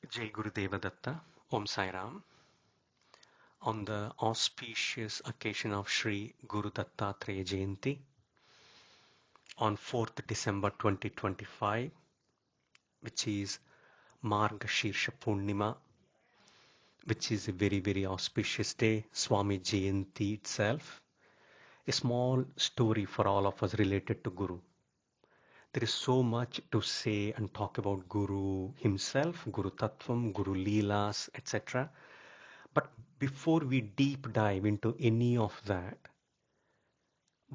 Jai Guru Deva Datta, Om Sai Ram. On the auspicious occasion of Sri Guru Dattatreya Jayanti on 4th December 2025, which is Margashirsha Purnima, which is a very, very auspicious day, Swami Jayanti itself. A small story for all of us related to Guru. There is so much to say and talk about Guru himself, Guru Tattvam, Guru Leelas, etc. But before we deep dive into any of that,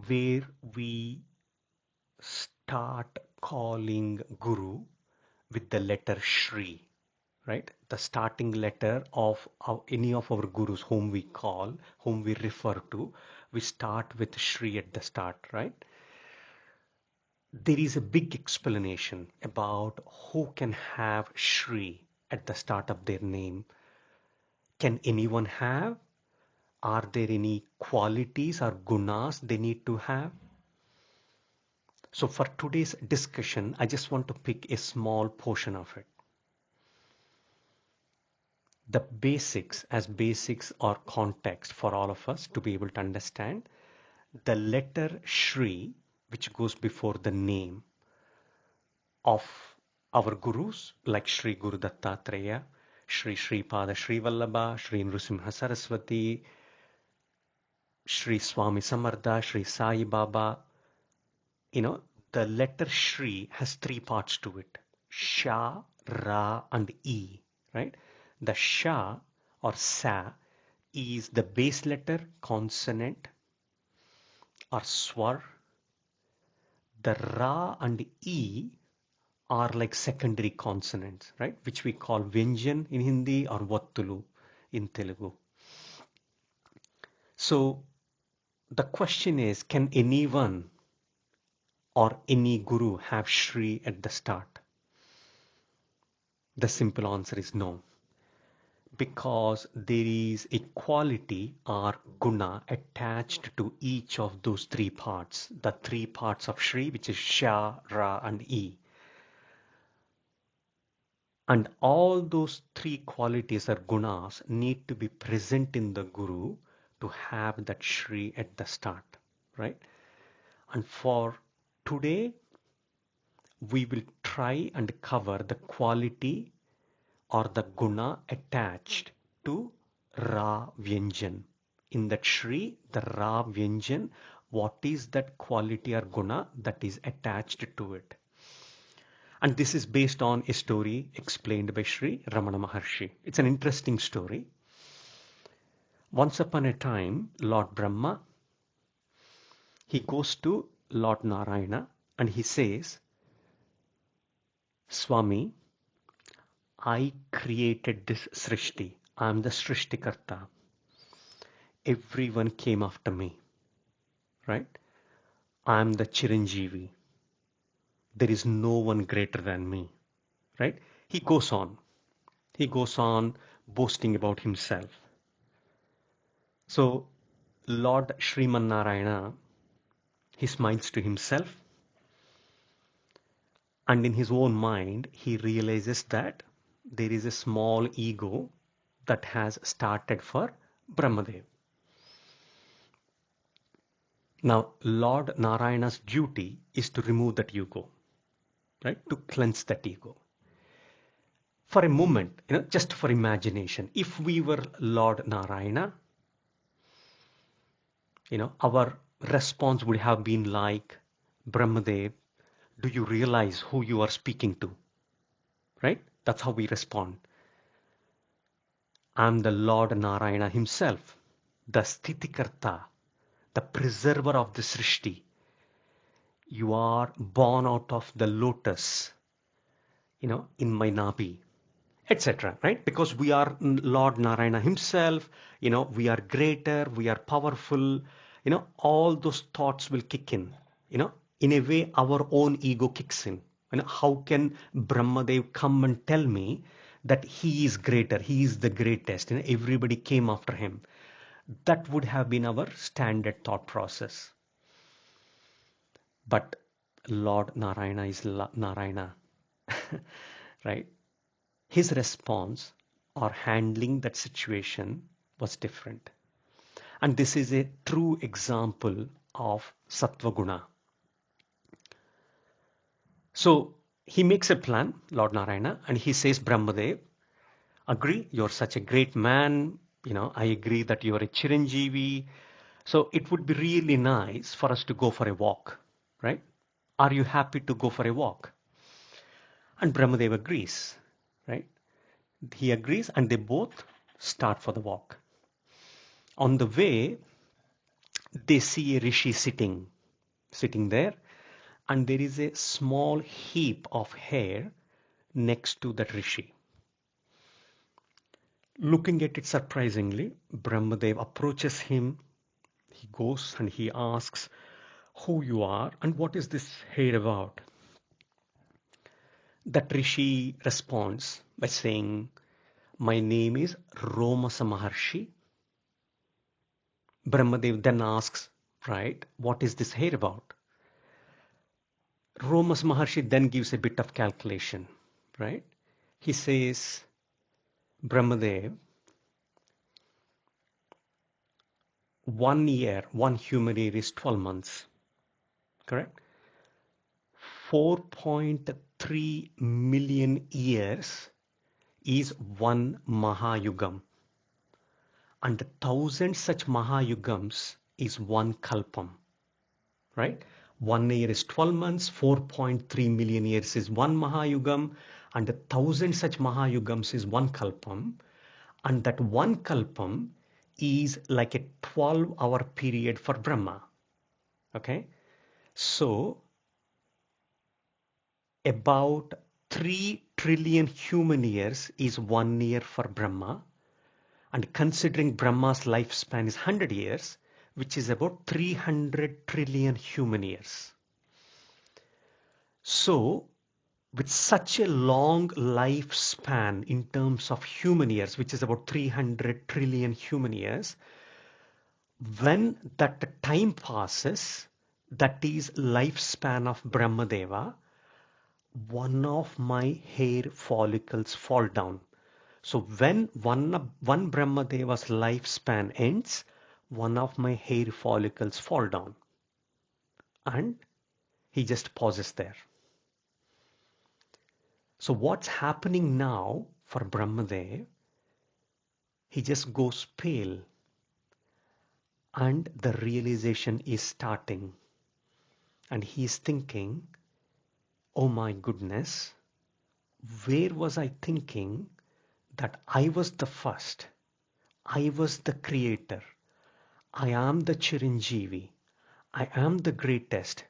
where we start calling Guru with the letter Shri, right? The starting letter of any of our Gurus whom we call, whom we refer to, we start with Shri at the start, right? There is a big explanation about who can have Shri at the start of their name. Can anyone have? Are there any qualities or gunas they need to have? So for today's discussion, I just want to pick a small portion of it. The basics, as basics or context for all of us to be able to understand, the letter Shri, which goes before the name of our gurus, like Shri Guru Dattatreya, Shri Pada Shri Vallabha, Shri Nrusimha Saraswati, Shri Swami Samartha, Shri Sai Baba. The letter Shri has three parts to it: Sha, Ra, and E, right? The Sha or Sa is the base letter, consonant or swar. The Ra and E are like secondary consonants, right? Which we call Vyanjan in Hindi or Vattulu in Telugu. So the question is, can anyone or any guru have Shri at the start? The simple answer is no. Because there is a quality or guna attached to each of those three parts, the three parts of Shri, which is Sha, Ra, and E. And all those three qualities or gunas need to be present in the Guru to have that Shri at the start, right? And for today, we will try and cover the quality or the guna attached to Ra Vyanjan. In that Shri, the Ra Vyanjan, what is that quality or guna that is attached to it? And this is based on a story explained by Sri Ramana Maharshi. It's an interesting story. Once upon a time, Lord Brahma, he goes to Lord Narayana and he says, Swami, I created this Srishti. I am the Srishtikarta. Everyone came after me, right? I am the Chiranjeevi. There is no one greater than me, right? He goes on boasting about himself. So Lord Sriman Narayana, he smiles to himself, and in his own mind he realizes that there is a small ego that has started for Brahmadev. Now Lord Narayana's duty is to remove that ego, right? To cleanse that ego. For a moment, just for imagination, if we were Lord Narayana, our response would have been like, Brahmadev, do you realize who you are speaking to? Right? That's how we respond. I'm the Lord Narayana himself, the Sthitikarta, the preserver of the Srishti. You are born out of the lotus, in my Nabi, etc. Right? Because we are Lord Narayana himself, we are greater, we are powerful, all those thoughts will kick in, in a way our own ego kicks in. How can Brahmadev come and tell me that he is greater, he is the greatest, everybody came after him? That would have been our standard thought process. But Lord Narayana is Narayana, right? his response or handling that situation was different. And this is a true example of Sattva Guna. So he makes a plan, Lord Narayana, and he says, Brahmadev, agree, you're such a great man. I agree that you're a Chiranjeevi. So it would be really nice for us to go for a walk, right? Are you happy to go for a walk? And Brahmadev agrees, right? He agrees and they both start for the walk. On the way, they see a rishi sitting there, and there is a small heap of hair next to that rishi. Looking at it surprisingly, Brahmadev approaches him. He goes and he asks who you are and what is this hair about. That rishi responds by saying, my name is Romasa Maharshi. Brahmadev then asks, right, what is this hair about? Romas Maharshi then gives a bit of calculation, right? He says, Brahmadev, 1 year, 1 human year is 12 months, correct? 4.3 million years is 1 Mahayugam. And 1,000 such Mahayugams is 1 Kalpam, right? 1 year is 12 months, 4.3 million years is 1 Mahayugam, and 1,000 such Mahayugams is 1 Kalpam. And that 1 Kalpam is like a 12-hour period for Brahma, okay? So about 3 trillion human years is 1 year for Brahma. And considering Brahma's lifespan is 100 years, which is about 300 trillion human years. So, with such a long lifespan in terms of human years, which is about 300 trillion human years, when that time passes, that is lifespan of Brahmadeva, one of my hair follicles fall down. So when one Brahmadeva's lifespan ends, one of my hair follicles fall down. And he just pauses there. So what's happening now for Brahmadev? He just goes pale. And the realization is starting. And he's thinking, oh my goodness, where was I thinking that I was the first? I was the creator. I am the Chiranjeevi. I am the greatest.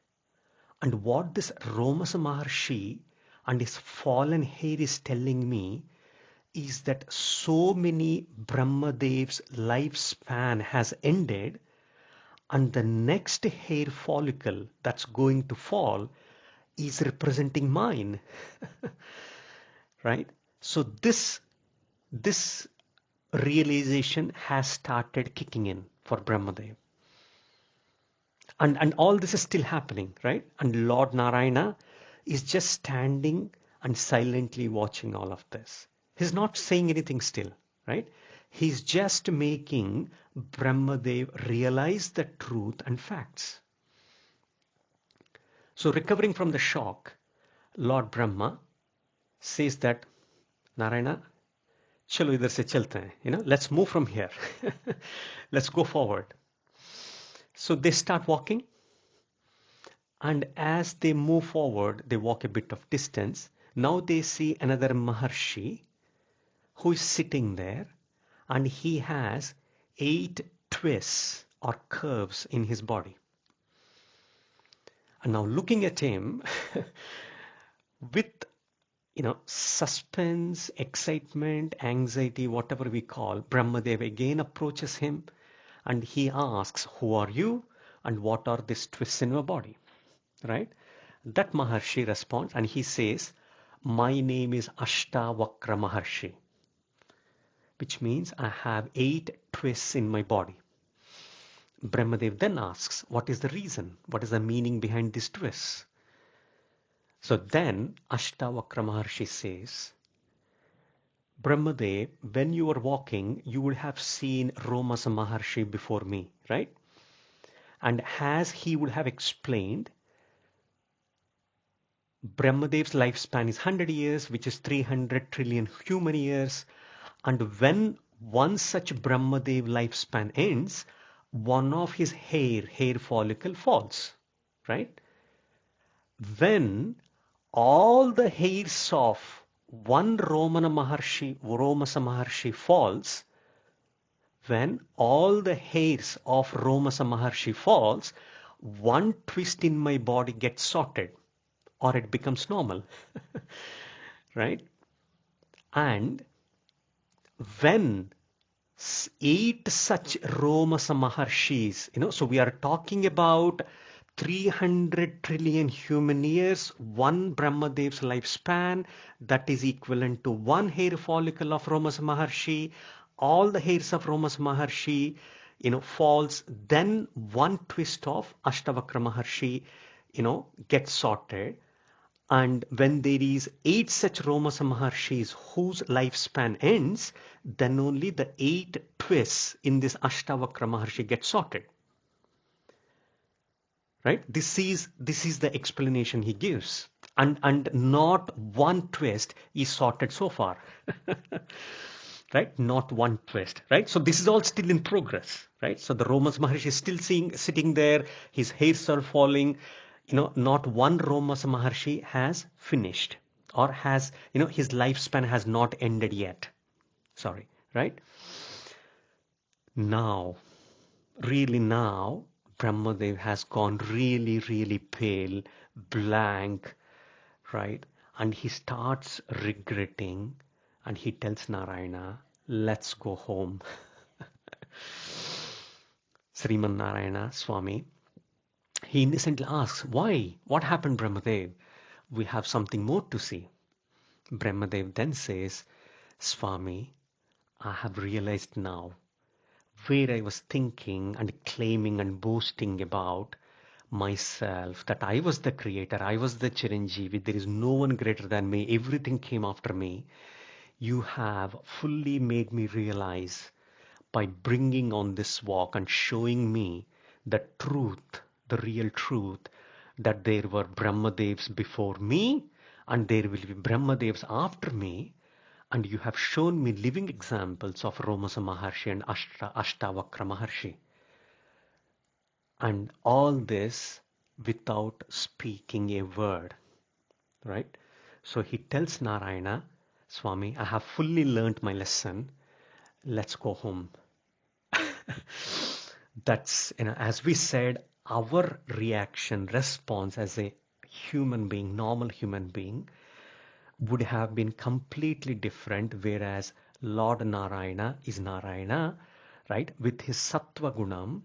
And what this Romasa Maharshi and his fallen hair is telling me is that so many Brahmadev's lifespan has ended, and the next hair follicle that's going to fall is representing mine. Right? So this realization has started kicking in for Brahmadev. And all this is still happening, right? And Lord Narayana is just standing and silently watching all of this. He's not saying anything still, right? He's just making Brahmadev realize the truth and facts. So recovering from the shock, Lord Brahma says that, Narayana, chalo idhar se chalte hain, let's move from here. Let's go forward. So they start walking, and as they move forward, they walk a bit of distance. Now they see another Maharshi who is sitting there, and he has 8 twists or curves in his body. And now looking at him with suspense, excitement, anxiety, whatever we call, Brahmadev again approaches him and he asks, who are you and what are these twists in your body, right? That Maharshi responds and he says, my name is Ashtavakra Maharshi, which means I have 8 twists in my body. Brahmadev then asks, what is the reason? What is the meaning behind these twists? So then Ashtavakra Maharshi says, Brahmadev, when you were walking, you would have seen Romasa Maharshi before me, right? And as he would have explained, Brahmadev's lifespan is 100 years, which is 300 trillion human years. And when one such Brahmadev lifespan ends, one of his hair follicle falls, right? When all the hairs of one Romasa Maharshi falls, when all the hairs of Romasa Maharshi falls, one twist in my body gets sorted or it becomes normal, right? And when 8 such Romasa Maharshis, so we are talking about 300 trillion human years, one Brahmadev's lifespan, that is equivalent to one hair follicle of Romasa Maharshi. All the hairs of Romasa Maharshi, falls, then one twist of Ashtavakra Maharshi, gets sorted. And when there is 8 such Romasa Maharshis whose lifespan ends, then only the 8 twists in this Ashtavakra Maharshi get sorted. Right? This is the explanation he gives. And not one twist is sorted so far. Right? Not one twist. Right? So this is all still in progress. Right? So the Romasa Maharshi is still sitting there. His hairs are falling. Not one Romasa Maharshi has finished or has, his lifespan has not ended yet. Sorry, right? Now, really now, Brahmadev has gone really, really pale, blank, right? And he starts regretting and he tells Narayana, let's go home. Sriman Narayana Swami, he innocently asks, why? What happened, Brahmadev? We have something more to see. Brahmadev then says, Swami, I have realized now where I was thinking and claiming and boasting about myself, that I was the creator, I was the Chiranjeevi, there is no one greater than me, everything came after me. You have fully made me realize by bringing on this walk and showing me the truth, the real truth, that there were Brahmadevs before me and there will be Brahmadevs after me. And you have shown me living examples of Romasa Maharshi and Ashtavakra Maharshi. And all this without speaking a word, right? So he tells Narayana, Swami, I have fully learned my lesson. Let's go home. That's, as we said, our reaction, response as a human being, normal human being, would have been completely different, whereas Lord Narayana is Narayana, right? With his Sattva Gunam,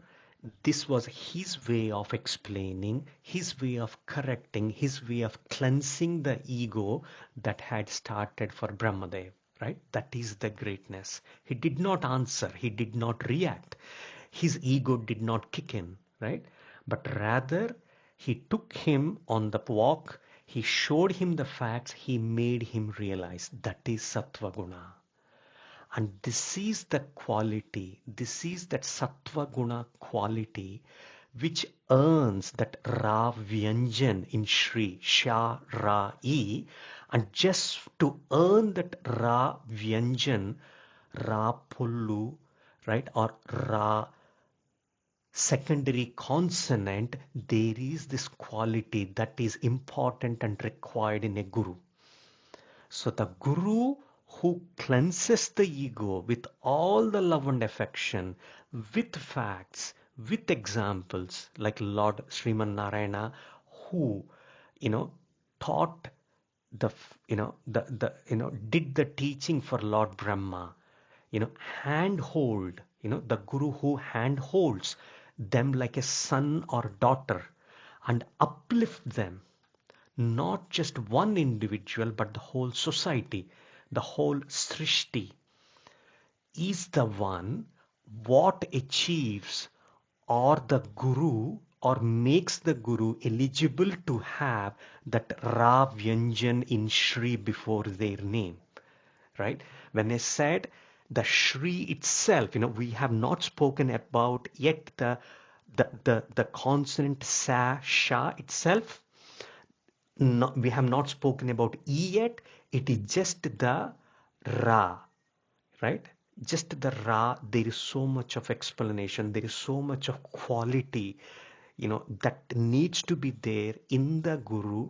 this was his way of explaining, his way of correcting, his way of cleansing the ego that had started for Brahmadev, right? That is the greatness. He did not answer, he did not react. His ego did not kick in, right? But rather, he took him on the walk, he showed him the facts, he made him realize that is Sattva Guna. And this is the quality, this is that Sattva Guna quality which earns that Ra Vyanjan in Shri, Sha Ra E. And just to earn that Ra Vyanjan, Ra Pullu, right, or Ra secondary consonant, there is this quality that is important and required in a guru. So the guru who cleanses the ego with all the love and affection, with facts, with examples, like Lord Sriman Narayana, who, taught did the teaching for Lord Brahma, handhold, the guru who handholds them like a son or daughter and uplift them, not just one individual but the whole society, the whole srishti, is the one what achieves or the guru or makes the guru eligible to have that Ra Vyanjan in Shri before their name, right? When I said the Shri itself, we have not spoken about yet the consonant sa, sha itself. No, we have not spoken about E yet. It is just the Ra, right? Just the Ra. There is so much of explanation. There is so much of quality, that needs to be there in the Guru,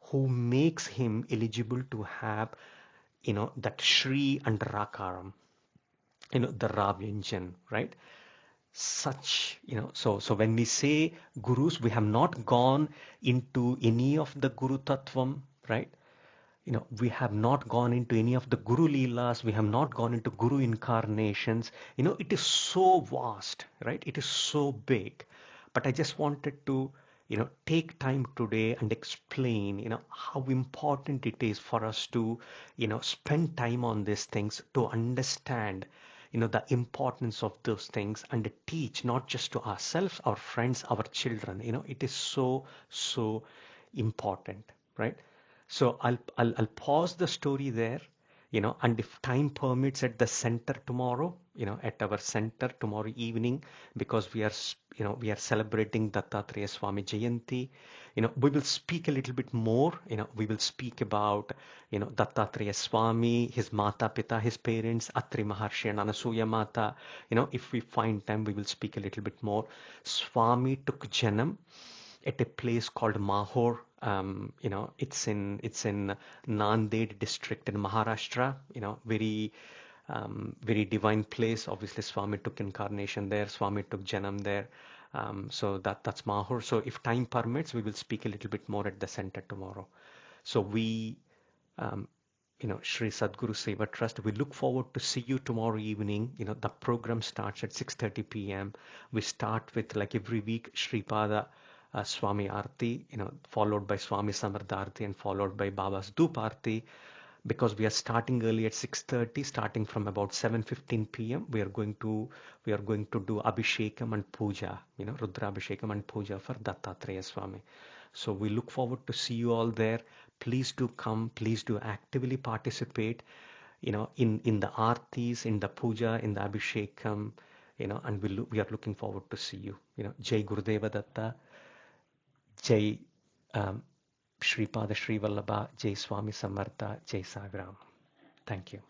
who makes him eligible to have, that Shri and Rakaram, the Ra Vyanjan, right? Such, so when we say gurus, we have not gone into any of the Guru Tattvam, right? We have not gone into any of the Guru Leelas, we have not gone into Guru incarnations. It is so vast, right? It is so big. But I just wanted to, take time today and explain, how important it is for us to, spend time on these things to understand, the importance of those things and teach not just to ourselves, our friends, our children. It is so, so important, right? So I'll pause the story there, and if time permits at the center tomorrow, at our center tomorrow evening, because we are celebrating Dattatreya Swami Jayanti, we will speak a little bit more, we will speak about, Dattatreya Swami, his Mata Pita, his parents, Atri Maharshi and Anasuya Mata. If we find time, we will speak a little bit more. Swami took Janam at a place called Mahor. It's in Nanded district in Maharashtra. Very divine place. Obviously, Swami took incarnation there. Swami took Janam there. So that's Mahor. So if time permits, we will speak a little bit more at the center tomorrow. So um, Sri Sadguru Seva Trust, we look forward to see you tomorrow evening. The program starts at 6:30 p.m. We start with, like every week, Sripada Swami Arti, followed by Swami Samartha Arti and followed by Baba's Dhoop Arti. Because we are starting early at 6:30, starting from about 7:15 p.m. We are going to do Abhishekam and Puja, Rudra Abhishekam and Puja for Dattatreya Swami. So we look forward to see you all there. Please do come. Please do actively participate, in the artis, in the puja, in the abhishekam, and we are looking forward to see you. Jai Gurudeva Datta, Jai um, Sripada Sri Vallabha, Jai Swami Samartha, Jai Sairam. Thank you.